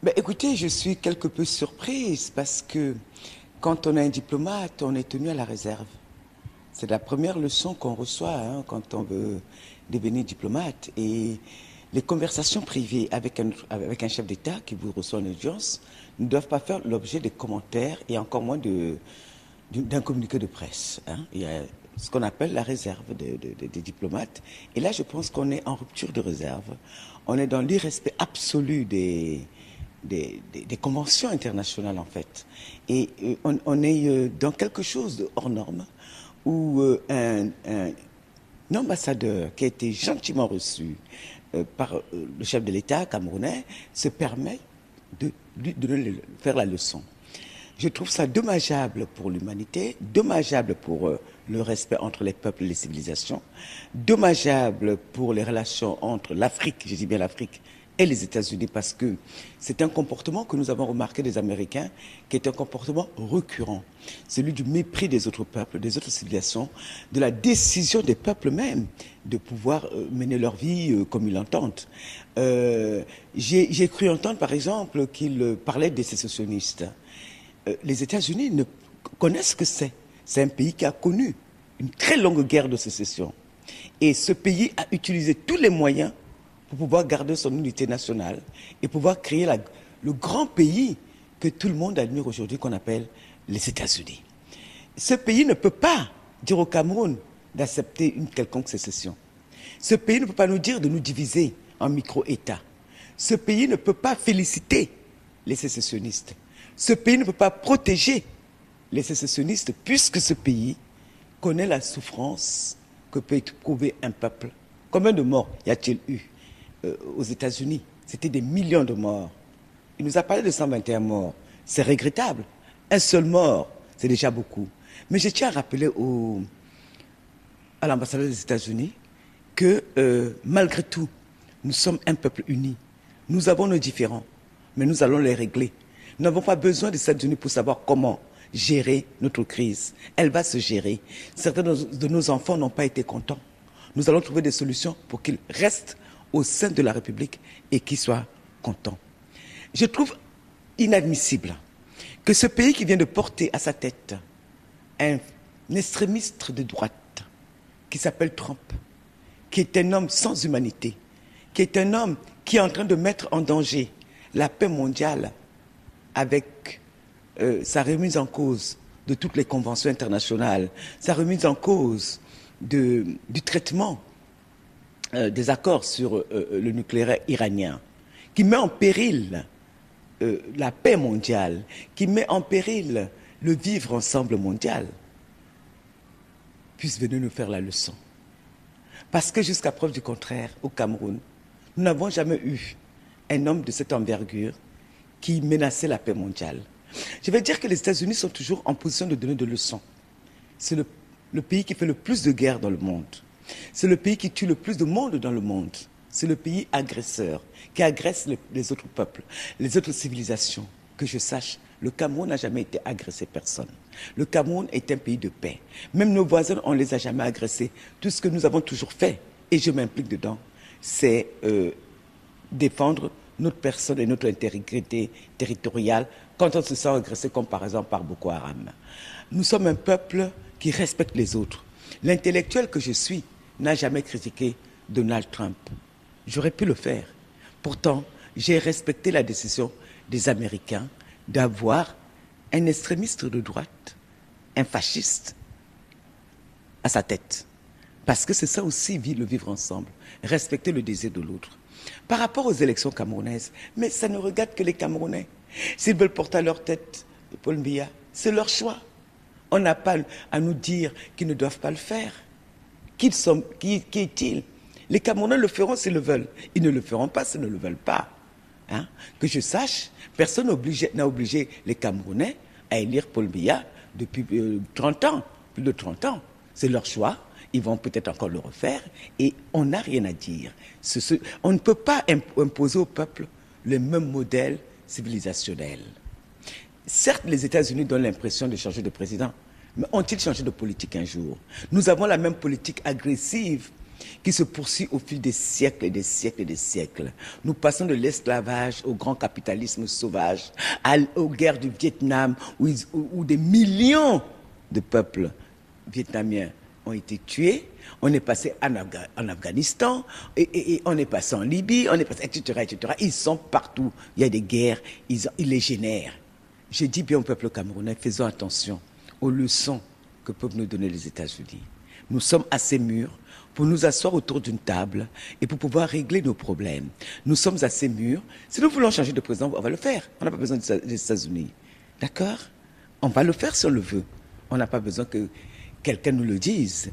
Ben, écoutez, je suis quelque peu surprise parce que quand on est un diplomate, on est tenu à la réserve. C'est la première leçon qu'on reçoit quand on veut devenir diplomate. Et les conversations privées avec un chef d'État qui vous reçoit en audience ne doivent pas faire l'objet de commentaires et encore moins d'un communiqué de presse. Il y a ce qu'on appelle la réserve des diplomates. Et là, je pense qu'on est en rupture de réserve. On est dans l'irrespect absolu des conventions internationales, en fait. Et on est dans quelque chose de hors norme où un ambassadeur qui a été gentiment reçu par le chef de l'État camerounais se permet de lui faire la leçon. Je trouve ça dommageable pour l'humanité, dommageable pour le respect entre les peuples et les civilisations, dommageable pour les relations entre l'Afrique, je dis bien l'Afrique, et les États-Unis, parce que c'est un comportement que nous avons remarqué des Américains, qui est un comportement récurrent, celui du mépris des autres peuples, des autres civilisations, de la décision des peuples même de pouvoir mener leur vie comme ils l'entendent. J'ai cru entendre, par exemple, qu'il parlait des sécessionnistes. Les États-Unis ne connaissent ce que c'est. C'est un pays qui a connu une très longue guerre de sécession. Et ce pays a utilisé tous les moyens pour pouvoir garder son unité nationale et pouvoir créer le grand pays que tout le monde admire aujourd'hui, qu'on appelle les États-Unis. Ce pays ne peut pas dire au Cameroun d'accepter une quelconque sécession. Ce pays ne peut pas nous dire de nous diviser en micro-États. Ce pays ne peut pas féliciter les sécessionnistes. Ce pays ne peut pas protéger les sécessionnistes puisque ce pays connaît la souffrance que peut éprouver un peuple. Combien de morts y a-t-il eu aux États-Unis? C'était des millions de morts. Il nous a parlé de 121 morts. C'est regrettable. Un seul mort, c'est déjà beaucoup. Mais je tiens à rappeler à l'ambassadeur des États-Unis que malgré tout, nous sommes un peuple uni. Nous avons nos différends, mais nous allons les régler. Nous n'avons pas besoin des États-Unis pour savoir comment gérer notre crise. Elle va se gérer. Certains de nos enfants n'ont pas été contents. Nous allons trouver des solutions pour qu'ils restent au sein de la République et qu'ils soient contents. Je trouve inadmissible que ce pays qui vient de porter à sa tête un extrémiste de droite qui s'appelle Trump, qui est un homme sans humanité, qui est un homme qui est en train de mettre en danger la paix mondiale avec sa remise en cause de toutes les conventions internationales, sa remise en cause du traitement des accords sur le nucléaire iranien, qui met en péril la paix mondiale, qui met en péril le vivre ensemble mondial, puisse venir nous faire la leçon. Parce que jusqu'à preuve du contraire, au Cameroun, nous n'avons jamais eu un homme de cette envergure qui menaçait la paix mondiale. Je vais dire que les États-Unis sont toujours en position de donner des leçons. C'est le pays qui fait le plus de guerres dans le monde. C'est le pays qui tue le plus de monde dans le monde. C'est le pays agresseur, qui agresse les autres peuples, les autres civilisations. Que je sache, le Cameroun n'a jamais été agressé personne. Le Cameroun est un pays de paix. Même nos voisins, on ne les a jamais agressés. Tout ce que nous avons toujours fait, et je m'implique dedans, c'est défendre notre personne et notre intégrité territoriale quand on se sent agressé, comme par exemple par Boko Haram. Nous sommes un peuple qui respecte les autres. L'intellectuel que je suis n'a jamais critiqué Donald Trump. J'aurais pu le faire. Pourtant, j'ai respecté la décision des Américains d'avoir un extrémiste de droite, un fasciste, à sa tête. Parce que c'est ça aussi, le vivre ensemble, respecter le désir de l'autre. Par rapport aux élections camerounaises, mais ça ne regarde que les Camerounais. S'ils veulent porter à leur tête Paul Biya, c'est leur choix. On n'a pas à nous dire qu'ils ne doivent pas le faire. Qui est-il? Les Camerounais le feront s'ils le veulent. Ils ne le feront pas s'ils ne le veulent pas. Que je sache, personne n'a obligé les Camerounais à élire Paul Biya depuis 30 ans, plus de 30 ans. C'est leur choix. Ils vont peut-être encore le refaire et on n'a rien à dire. On ne peut pas imposer au peuple le même modèle civilisationnel. Certes, les États-Unis donnent l'impression de changer de président, mais ont-ils changé de politique un jour? Nous avons la même politique agressive qui se poursuit au fil des siècles et des siècles et des siècles. Nous passons de l'esclavage au grand capitalisme sauvage, aux guerres du Vietnam, où des millions de peuples vietnamiens ont été tués. On est passé en Afghanistan, et on est passé en Libye, on est passé, etc., etc. Ils sont partout. Il y a des guerres, ils les génèrent. Je dis bien au peuple camerounais, faisons attention aux leçons que peuvent nous donner les États-Unis. Nous sommes assez mûrs pour nous asseoir autour d'une table et pour pouvoir régler nos problèmes. Nous sommes assez mûrs. Si nous voulons changer de président, on va le faire. On n'a pas besoin des États-Unis. D'accord? On va le faire si on le veut. On n'a pas besoin que quelqu'un nous le dise.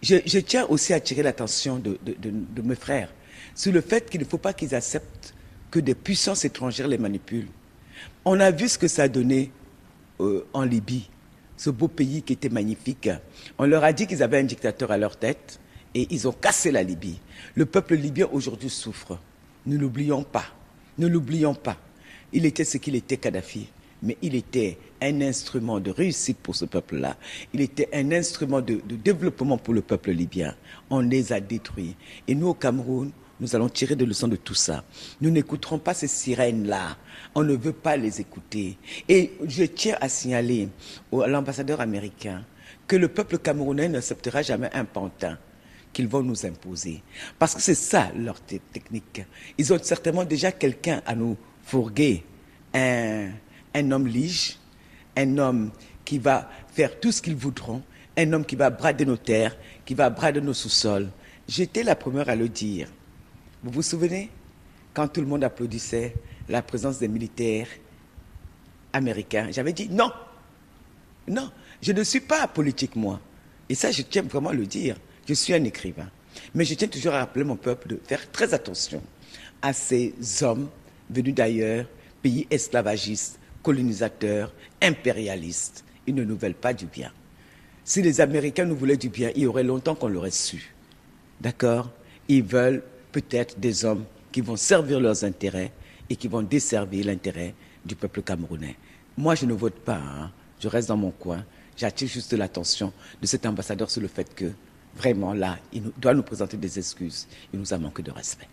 Je tiens aussi à attirer l'attention de mes frères sur le fait qu'il ne faut pas qu'ils acceptent que des puissances étrangères les manipulent. On a vu ce que ça a donné en Libye, ce beau pays qui était magnifique. On leur a dit qu'ils avaient un dictateur à leur tête et ils ont cassé la Libye. Le peuple libyen aujourd'hui souffre. Ne l'oublions pas. Ne l'oublions pas. Il était ce qu'il était, Kadhafi. Mais il était un instrument de réussite pour ce peuple-là. Il était un instrument de développement pour le peuple libyen. On les a détruits. Et nous, au Cameroun, nous allons tirer des leçons de tout ça. Nous n'écouterons pas ces sirènes-là. On ne veut pas les écouter. Et je tiens à signaler à l'ambassadeur américain que le peuple camerounais n'acceptera jamais un pantin qu'ils vont nous imposer. Parce que c'est ça leur technique. Ils ont certainement déjà quelqu'un à nous fourguer, un homme lige, un homme qui va faire tout ce qu'ils voudront, un homme qui va brader nos terres, qui va brader nos sous-sols. J'étais la première à le dire. Vous vous souvenez, quand tout le monde applaudissait la présence des militaires américains, j'avais dit non, non, je ne suis pas politique moi. Et ça, je tiens vraiment à le dire. Je suis un écrivain. Mais je tiens toujours à rappeler mon peuple de faire très attention à ces hommes venus d'ailleurs, pays esclavagistes, colonisateurs, impérialistes. Ils ne nous veulent pas du bien. Si les Américains nous voulaient du bien, il y aurait longtemps qu'on l'aurait su. D'accord? Ils veulent peut-être des hommes qui vont servir leurs intérêts et qui vont desservir l'intérêt du peuple camerounais. Moi, je ne vote pas. Hein. Je reste dans mon coin. J'attire juste l'attention de cet ambassadeur sur le fait que, vraiment, là, il doit nous présenter des excuses. Il nous a manqué de respect.